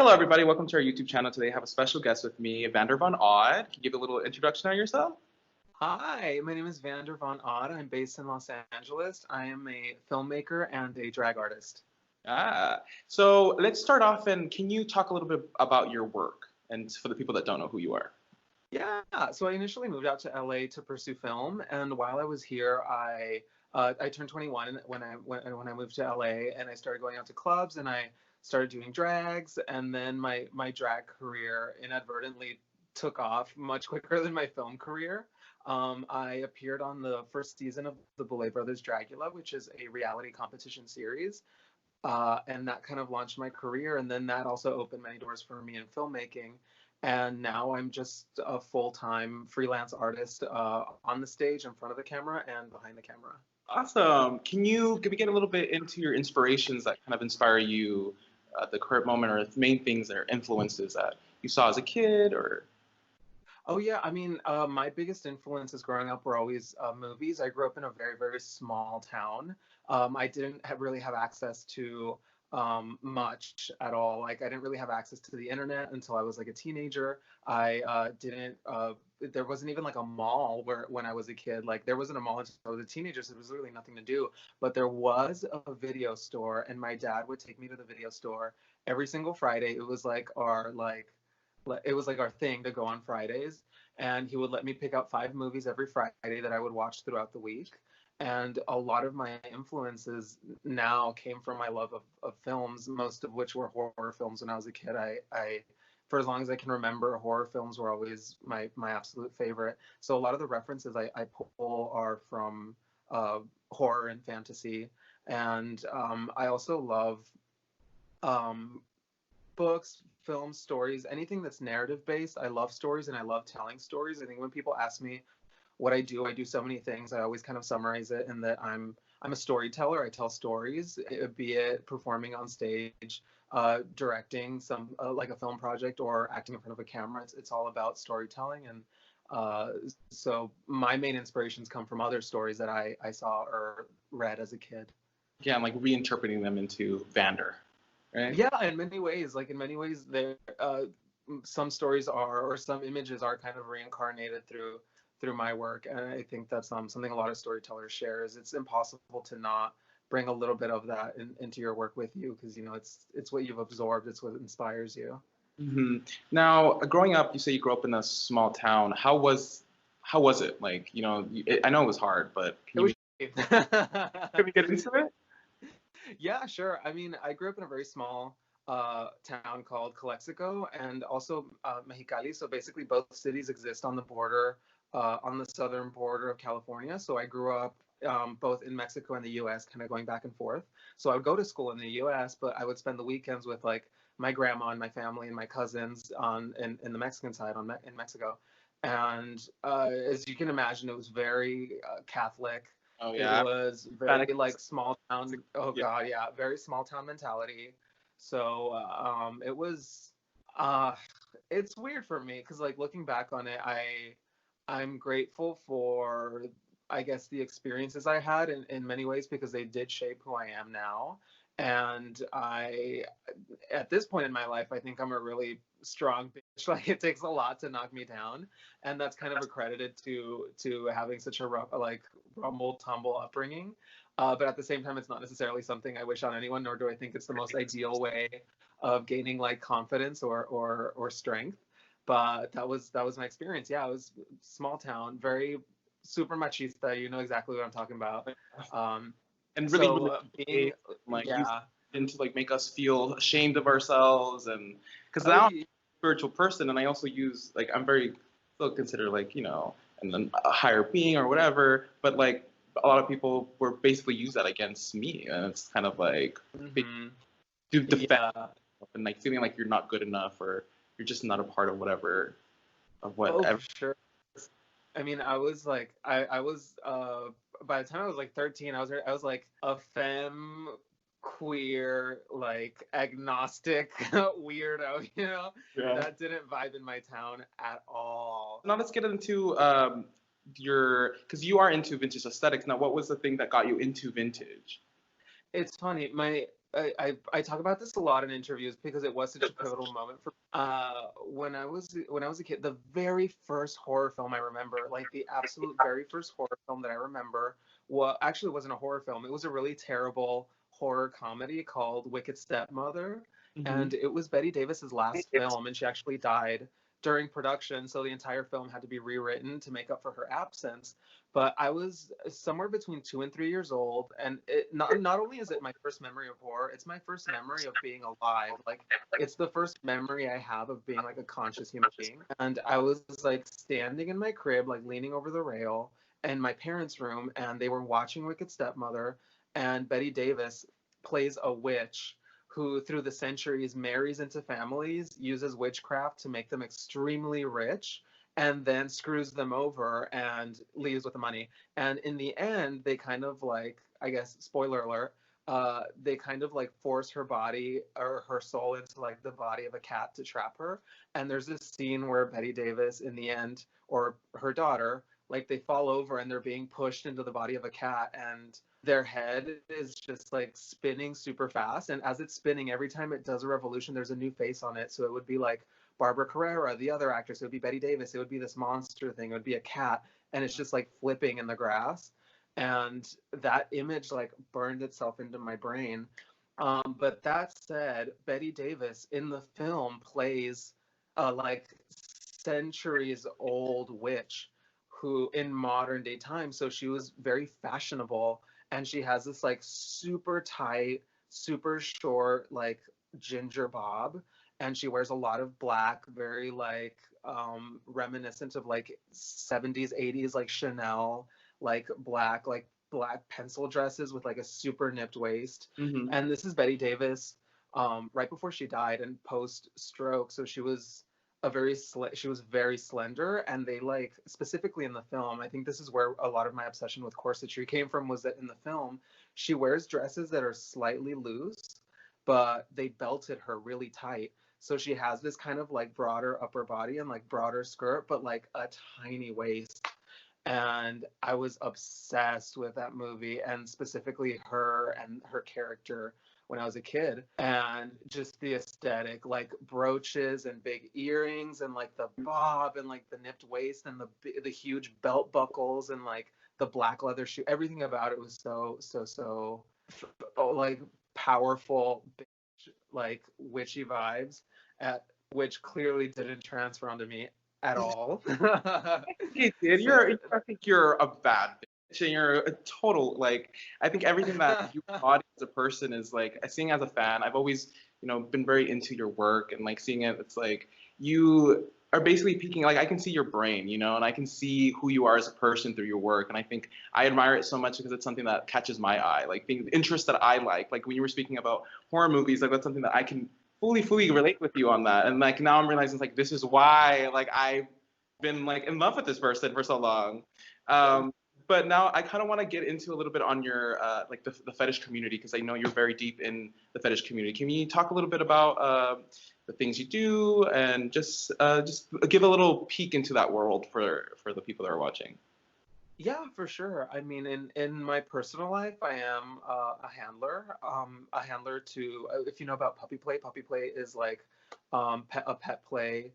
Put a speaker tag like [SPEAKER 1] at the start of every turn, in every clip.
[SPEAKER 1] Hello, everybody. Welcome to our YouTube channel. Today I have a special guest with me, Vander Von Odd. Can you give a little introduction on yourself?
[SPEAKER 2] Hi, my name is Vander Von Odd. I'm based in Los Angeles. I am a filmmaker and a drag artist.
[SPEAKER 1] So let's start off and can you talk a little bit about your work and for the people that don't know who you are?
[SPEAKER 2] Yeah, so I initially moved out to LA to pursue film, and while I was here, I turned 21 when I moved to LA, and I started going out to clubs, and I started doing drags, and then my drag career inadvertently took off much quicker than my film career. I appeared on the first season of the Boulet Brothers DRAGULA, which is a reality competition series. And that kind of launched my career. And then that also opened many doors for me in filmmaking. And now I'm just a full-time freelance artist on the stage, in front of the camera, and behind the camera.
[SPEAKER 1] Awesome. Can we get a little bit into your inspirations that kind of inspire you at the current moment, or the main things that are influences that you saw as a kid, or?
[SPEAKER 2] Oh yeah, I mean, my biggest influences growing up were always movies. I grew up in a very, very small town. I didn't really have access to much at all. Like, I didn't really have access to the internet until I was like a teenager. I didn't. There wasn't even like a mall when I was a kid. Like, there wasn't a mall until I was a teenager, so there was really nothing to do. But there was a video store, and my dad would take me to the video store every single Friday. It was like our thing to go on Fridays, and he would let me pick out 5 movies every Friday that I would watch throughout the week. And a lot of my influences now came from my love of films, most of which were horror films when I was a kid. For as long as I can remember, horror films were always my absolute favorite. So a lot of the references I pull are from horror and fantasy. And I also love um, books, films, stories, anything that's narrative based. I love stories and I love telling stories. I think when people ask me what I do so many things. I always kind of summarize it in that I'm a storyteller. I tell stories, be it performing on stage, directing some like a film project, or acting in front of a camera. It's all about storytelling, and so my main inspirations come from other stories that I saw or read as a kid.
[SPEAKER 1] Yeah, I'm like reinterpreting them into Vander, right?
[SPEAKER 2] Yeah, in many ways, there some stories are, or some images are kind of reincarnated through my work, and I think that's something a lot of storytellers share. Is it's impossible to not bring a little bit of that into your work with you, because it's what you've absorbed, it's what inspires you.
[SPEAKER 1] hmm Now, growing up, you say you grew up in a small town. How was it? Like, I know it was hard, but
[SPEAKER 2] It was.
[SPEAKER 1] can we get into it?
[SPEAKER 2] Yeah, sure. I mean, I grew up in a very small town called Calexico, and also Mexicali. So basically, both cities exist on the border, on the southern border of California. So I grew up both in Mexico and the U.S., kind of going back and forth. So I would go to school in the U.S., but I would spend the weekends with like my grandma and my family and my cousins in the Mexican side in Mexico. And as you can imagine, it was very Catholic.
[SPEAKER 1] Oh
[SPEAKER 2] It
[SPEAKER 1] yeah,
[SPEAKER 2] was very
[SPEAKER 1] Hispanic.
[SPEAKER 2] like small town. Oh
[SPEAKER 1] Yeah.
[SPEAKER 2] God, yeah, very small town mentality. So it was. Uh, it's weird for me because like looking back on it, I'm grateful for, I guess, the experiences I had in many ways, because they did shape who I am now. And at this point in my life, I think I'm a really strong bitch. Like, it takes a lot to knock me down, and that's kind of accredited to having such a rough, like, rumble tumble upbringing. But at the same time, it's not necessarily something I wish on anyone, nor do I think it's the most ideal way of gaining like confidence or strength. But that was my experience. Yeah, it was small town, very super machista. You know exactly what I'm talking about. Um,
[SPEAKER 1] And really,
[SPEAKER 2] so
[SPEAKER 1] really
[SPEAKER 2] being,
[SPEAKER 1] like use
[SPEAKER 2] yeah.
[SPEAKER 1] it to like make us feel ashamed of ourselves, and because
[SPEAKER 2] Oh,
[SPEAKER 1] now I'm a spiritual person, and I also use like I'm very still considered like and then a higher being or whatever, but like a lot of people were basically use that against me, and it's kind of like
[SPEAKER 2] hmm
[SPEAKER 1] to defend
[SPEAKER 2] yeah.
[SPEAKER 1] and like feeling like you're not good enough or you're just not a part of whatever of
[SPEAKER 2] Oh,
[SPEAKER 1] whatever.
[SPEAKER 2] for sure. I mean, I was like, I was by the time I was like 13, I was like a femme queer, like agnostic weirdo,
[SPEAKER 1] Yeah.
[SPEAKER 2] that didn't vibe in my town at all.
[SPEAKER 1] Now let's get into your because you are into vintage aesthetics. Now, what was the thing that got you into vintage?
[SPEAKER 2] It's funny. I talk about this a lot in interviews because it was such a pivotal moment for when I was a kid. The very first horror film I remember, like the absolute very first horror film that I remember, actually wasn't a horror film. It was a really terrible horror comedy called Wicked Stepmother,
[SPEAKER 1] Hmm.
[SPEAKER 2] and it was Betty Davis's last film, and she actually died during production, so the entire film had to be rewritten to make up for her absence. But I was somewhere between 2 and 3 years old, and not only is it my first memory of horror, it's my first memory of being alive. Like it's the first memory I have of being like a conscious human being. And I was like standing in my crib, like leaning over the rail in my parents' room, and they were watching Wicked Stepmother, and Betty Davis plays a witch who through the centuries marries into families, uses witchcraft to make them extremely rich, and then screws them over and leaves with the money. And in the end, they kind of like, I guess, spoiler alert, they kind of like force her body or her soul into like the body of a cat to trap her. And there's this scene where Betty Davis, in the end, or her daughter, like they fall over and they're being pushed into the body of a cat, and their head is just like spinning super fast. And as it's spinning, every time it does a revolution, there's a new face on it. So it would be like Barbara Carrera, the other actress. It would be Betty Davis. It would be this monster thing. It would be a cat, and it's just like flipping in the grass. And that image like burned itself into my brain. But that said, Betty Davis in the film plays like centuries old witch who in modern day time. So she was very fashionable, and she has this like super tight, super short, like ginger bob, and she wears a lot of black, very like reminiscent of like 70s, 80s, like Chanel, like black pencil dresses with like a super nipped waist.
[SPEAKER 1] Hmm.
[SPEAKER 2] And this is Betty Davis right before she died and post stroke. So she was very slender, and they like specifically in the film, I think this is where a lot of my obsession with corsetry came from, was that in the film she wears dresses that are slightly loose, but they belted her really tight. So she has this kind of like broader upper body and like broader skirt, but like a tiny waist. And I was obsessed with that movie, and specifically her and her character when I was a kid, and just the aesthetic, like brooches and big earrings and like the bob and like the nipped waist and the huge belt buckles and like the black leather shoe. Everything about it was so like powerful, like witchy vibes, at which clearly didn't transfer onto me at all.
[SPEAKER 1] It did.
[SPEAKER 2] So
[SPEAKER 1] I think you're a bad bitch, and you're a total like. I think everything that you embody as a person is like. Seeing as a fan, I've always, been very into your work and like seeing it. It's like you are basically peeking. Like I can see your brain, and I can see who you are as a person through your work. And I think I admire it so much because it's something that catches my eye. Like the interest that I like. Like when you were speaking about horror movies, like that's something that I can fully relate with you on that. And like now I'm realizing like this is why like I been like in love with this person for so long. But now I kind of want to get into a little bit on your like the fetish community because I know you're very deep in the fetish community. Can you talk a little bit about the things you do and just give a little peek into that world for the people that are watching?
[SPEAKER 2] yeah, for sure. I mean, in my personal life, I am a handler to, if you know about puppy play. Puppy play is like a pet play,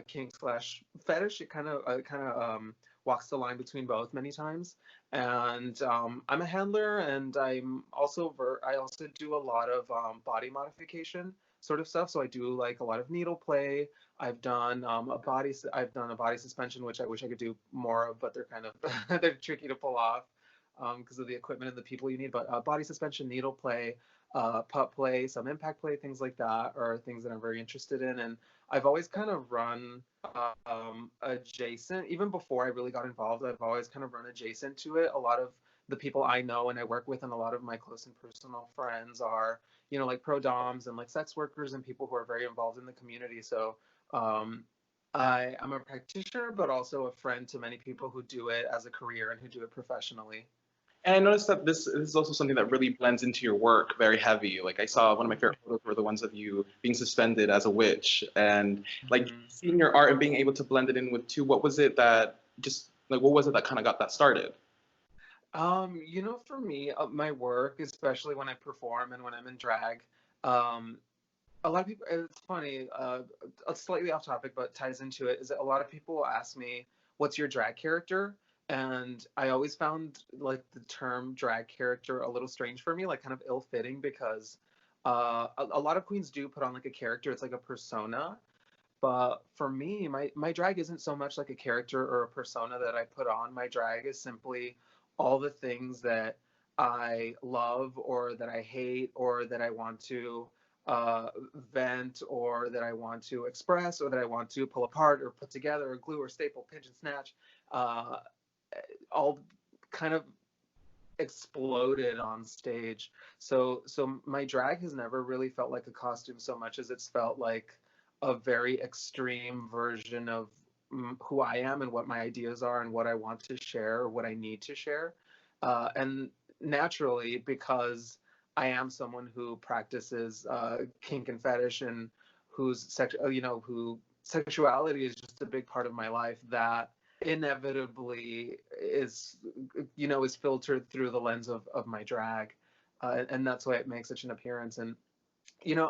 [SPEAKER 2] kink slash fetish. It kind of walks the line between both many times. And I'm a handler, and I also do a lot of body modification sort of stuff. So I do like a lot of needle play. I've done a body suspension, which I wish I could do more of, but they're kind of they're tricky to pull off because of the equipment and the people you need. But body suspension, needle play, pup play, some impact play, things like that are things that I'm very interested in. And I've always kind of run adjacent, even before I really got involved. I've always kind of run adjacent to it. A lot of the people I know and I work with, and a lot of my close and personal friends are, like pro doms and like sex workers and people who are very involved in the community. So um, I'm a practitioner, but also a friend to many people who do it as a career and who do it professionally.
[SPEAKER 1] And I noticed that this is also something that really blends into your work very heavy. Like I saw one of my favorite photos were the ones of you being suspended as a witch and like
[SPEAKER 2] Mhm.
[SPEAKER 1] seeing your art and being able to blend it in with two. What was it that kind of got that started?
[SPEAKER 2] For me, my work, especially when I perform and when I'm in drag, um, a lot of people, it's funny, slightly off topic, but ties into it, is that a lot of people ask me, what's your drag character? And I always found like the term drag character a little strange for me, like kind of ill-fitting, because a lot of queens do put on like a character, it's like a persona. But for me, my drag isn't so much like a character or a persona that I put on. My drag is simply all the things that I love or that I hate or that I want to uh, vent or that I want to express or that I want to pull apart or put together or glue or staple, pinch and snatch. Uh, all kind of exploded on stage. So my drag has never really felt like a costume so much as it's felt like a very extreme version of who I am and what my ideas are and what I want to share or what I need to share. And naturally, because I am someone who practices kink and fetish and who sexuality is just a big part of my life, that inevitably is filtered through the lens of my drag, and that's why it makes such an appearance. And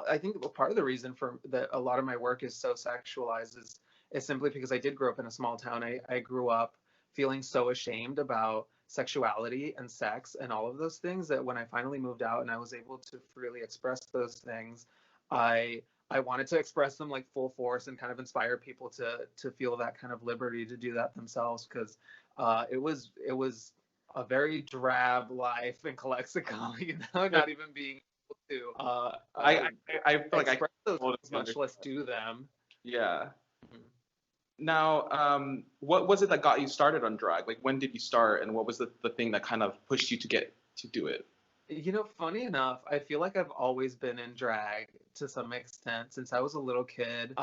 [SPEAKER 2] I think part of the reason for that a lot of my work is so sexualized is simply because I did grow up in a small town. I grew up feeling so ashamed about sexuality and sex and all of those things that when I finally moved out and I was able to freely express those things, I I wanted to express them like full force and kind of inspire people to feel that kind of liberty to do that themselves, because it was a very drab life in Calexico,
[SPEAKER 1] Yeah.
[SPEAKER 2] not even being able to
[SPEAKER 1] I I, I feel like I can
[SPEAKER 2] express those
[SPEAKER 1] totally
[SPEAKER 2] things, much
[SPEAKER 1] understand.
[SPEAKER 2] less do them.
[SPEAKER 1] Yeah.
[SPEAKER 2] Mhm.
[SPEAKER 1] Now, what was it that got you started on drag? Like, when did you start, and what was the thing that kind of pushed you to get to do it?
[SPEAKER 2] Funny enough, I feel like I've always been in drag to some extent since I was a little kid.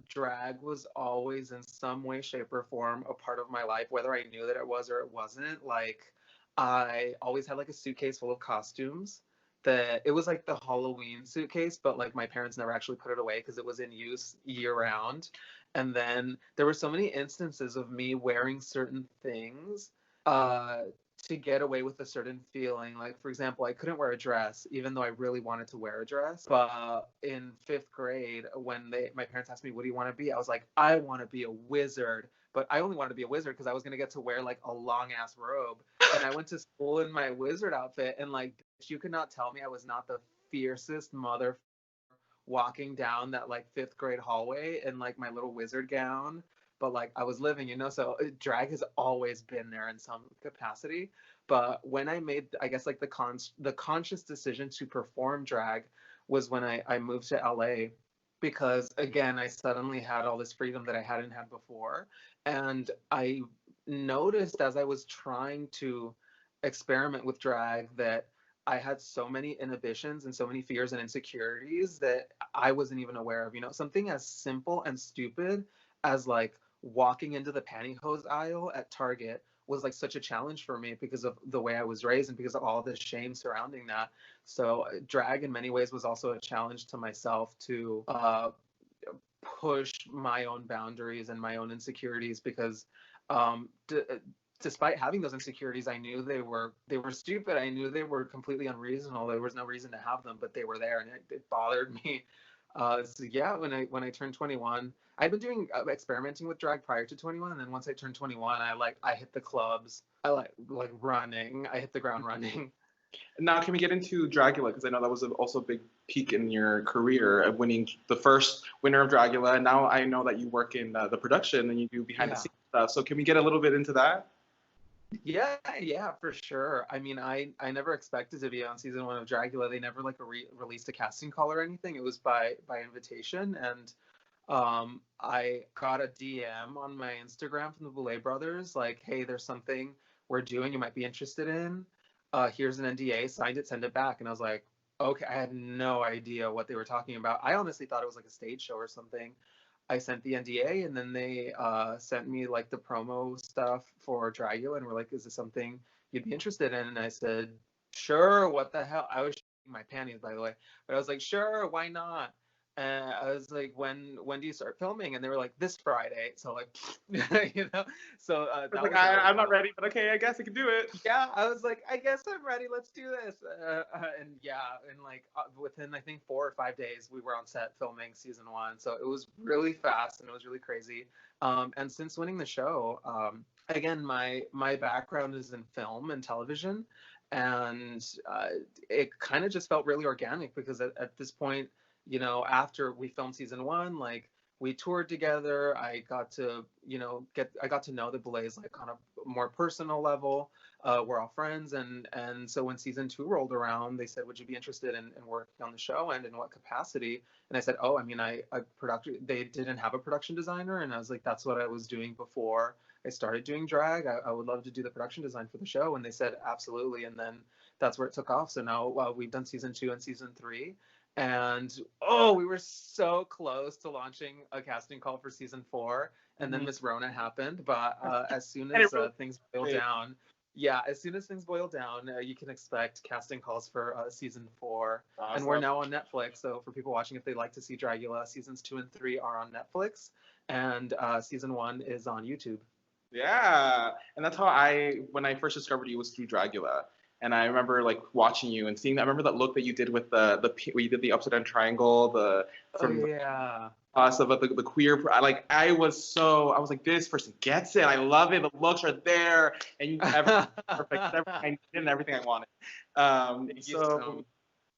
[SPEAKER 2] Drag was always in some way, shape, or form a part of my life, whether I knew that it was or it wasn't. Like, I always had like a suitcase full of costumes. That it was like the Halloween suitcase, but like my parents never actually put it away because it was in use year round. And then there were so many instances of me wearing certain things uh to get away with a certain feeling. Like, for example, I couldn't wear a dress, even though I really wanted to wear a dress. But in fifth grade, when my parents asked me, "What do you want to be?" I was like, "I want to be a wizard." But I only wanted to be a wizard because I was gonna get to wear like a long ass robe. And I went to school in my wizard outfit, and like, you could not tell me I was not the fiercest mother walking down that like fifth grade hallway in like my little wizard gown. But like I was living, so drag has always been there in some capacity. But when I made, I guess, like the conscious decision to perform drag was when I moved to LA, because again I suddenly had all this freedom that I hadn't had before. And I noticed as I was trying to experiment with drag that I had so many inhibitions and so many fears and insecurities that I wasn't even aware of. Something as simple and stupid as like walking into the pantyhose aisle at Target was like such a challenge for me because of the way I was raised and because of all the shame surrounding that. So drag in many ways was also a challenge to myself to push my own boundaries and my own insecurities, because despite having those insecurities, I knew they were stupid. I knew they were completely unreasonable. There was no reason to have them, but they were there, and it bothered me. So yeah, when I turned 21, I'd been doing experimenting with drag prior to 21, and then once I turned 21, I hit the clubs. I like running. I hit the ground running.
[SPEAKER 1] Now, can we get into Dragula? Because I know that was also a big peak in your career of winning the first winner of Dragula. And now I know that you work in the production and you do behind the
[SPEAKER 2] Yeah.
[SPEAKER 1] scenes stuff. So can we get a little bit into that?
[SPEAKER 2] Yeah, for sure. I mean, I never expected to be on season one of Dragula. They never like released a casting call or anything. It was by invitation, and I got a DM on my Instagram from the Boulet Brothers, like, "Hey, there's something we're doing you might be interested in. Here's an NDA, signed it, send it back." And I was like, "Okay." I had no idea what they were talking about. I honestly thought it was like a stage show or something. I sent the NDA, and then they sent me like the promo stuff for Dragula and were like, "Is this something you'd be interested in?" And I said, "Sure, what the hell?" I was shitting my panties, by the way, but I was like, "Sure, why not?" And I was like, when do you start filming? And they were like, this Friday. So like, you know, so
[SPEAKER 1] I was
[SPEAKER 2] that
[SPEAKER 1] like,
[SPEAKER 2] was really
[SPEAKER 1] I'm not
[SPEAKER 2] fun.
[SPEAKER 1] ready, but okay, I guess I can do it.
[SPEAKER 2] Yeah, I was like, I guess I'm ready. Let's do this. And yeah, and like within I think 4 or 5 days, we were on set filming season 1. So it was really fast and it was really crazy. And since winning the show, again, my background is in film and television, and it kind of just felt really organic because at this point, you know, after we filmed season 1, like we toured together. I got to, you know, I got to know the Boulets like on a more personal level. We're all friends, and so when season 2 rolled around, they said, "Would you be interested in working on the show, and in what capacity?" And I said, "Oh, I mean, I production. They didn't have a production designer, and I was like, that's what I was doing before I started doing drag. I would love to do the production design for the show." And they said, "Absolutely." And then that's where it took off. So now we've done season 2 and season 3. And oh, we were so close to launching a casting call for season 4, and then
[SPEAKER 1] Mhm.
[SPEAKER 2] Miss Rona happened. But as soon
[SPEAKER 1] And it
[SPEAKER 2] as
[SPEAKER 1] really
[SPEAKER 2] things boiled down, yeah, as soon as things boil down, you can expect casting calls for season 4. And we're
[SPEAKER 1] awesome.
[SPEAKER 2] now on Netflix. So for people watching, if they'd like to see Dragula, seasons 2 and 3 are on Netflix, and season 1 is on YouTube.
[SPEAKER 1] Yeah, and that's how when I first discovered you was through Dragula, and I remember like watching you and seeing. I remember that look that you did with where you did the upside down triangle, the
[SPEAKER 2] Oh
[SPEAKER 1] from
[SPEAKER 2] yeah.
[SPEAKER 1] us about the queer. I was like, this person gets it. I love it. The looks are there, and you everything perfect. Everything I needed and everything I wanted.
[SPEAKER 2] Thank you so
[SPEAKER 1] So
[SPEAKER 2] much.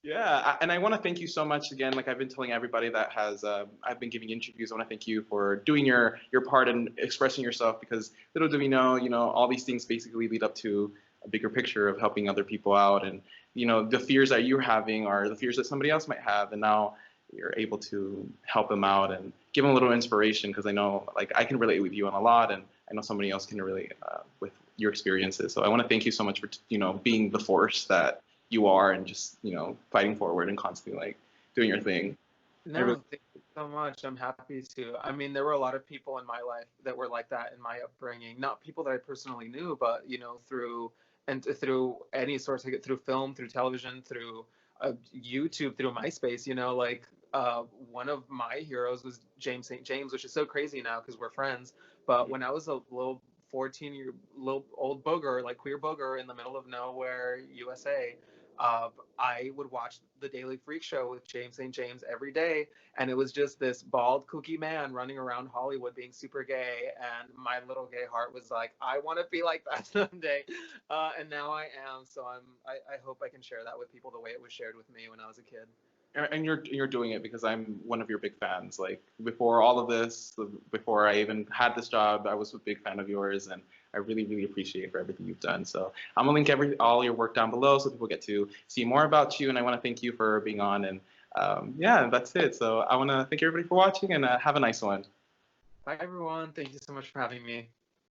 [SPEAKER 1] yeah, and I want to thank you so much again. Like I've been telling everybody that has, I've been giving interviews. I want to thank you for doing your part and expressing yourself because little do we know, all these things basically lead up to a bigger picture of helping other people out, and the fears that you're having are the fears that somebody else might have, and now you're able to help them out and give them a little inspiration because I know like I can relate with you on a lot, and I know somebody else can relate with your experiences. So I want to thank you so much for being the force that you are and just fighting forward and constantly like doing your thing. I really
[SPEAKER 2] No, thank you so much. I'm happy to. I mean, there were a lot of people in my life that were like that in my upbringing. Not people that I personally knew, but through any source I get, through film, through television, through YouTube, through MySpace. Like one of my heroes was James St. James, which is so crazy now because we're friends. But when I was a little 14-year little old booger, like queer booger in the middle of nowhere, USA, I would watch the Daily Freak Show with James St. James every day, and it was just this bald, kooky man running around Hollywood being super gay, and my little gay heart was like, I want to be like that someday, and now I am. So I hope I can share that with people the way it was shared with me when I was a kid.
[SPEAKER 1] and you're doing it because I'm one of your big fans. Like before all of this, before I even had this job, I was a big fan of yours, and I really, really appreciate for everything you've done. So I'm gonna link all your work down below so people get to see more about you. And I want to thank you for being on. And yeah, that's it. So I want to thank everybody for watching and have a nice one.
[SPEAKER 2] Bye, everyone. Thank you so much for having me.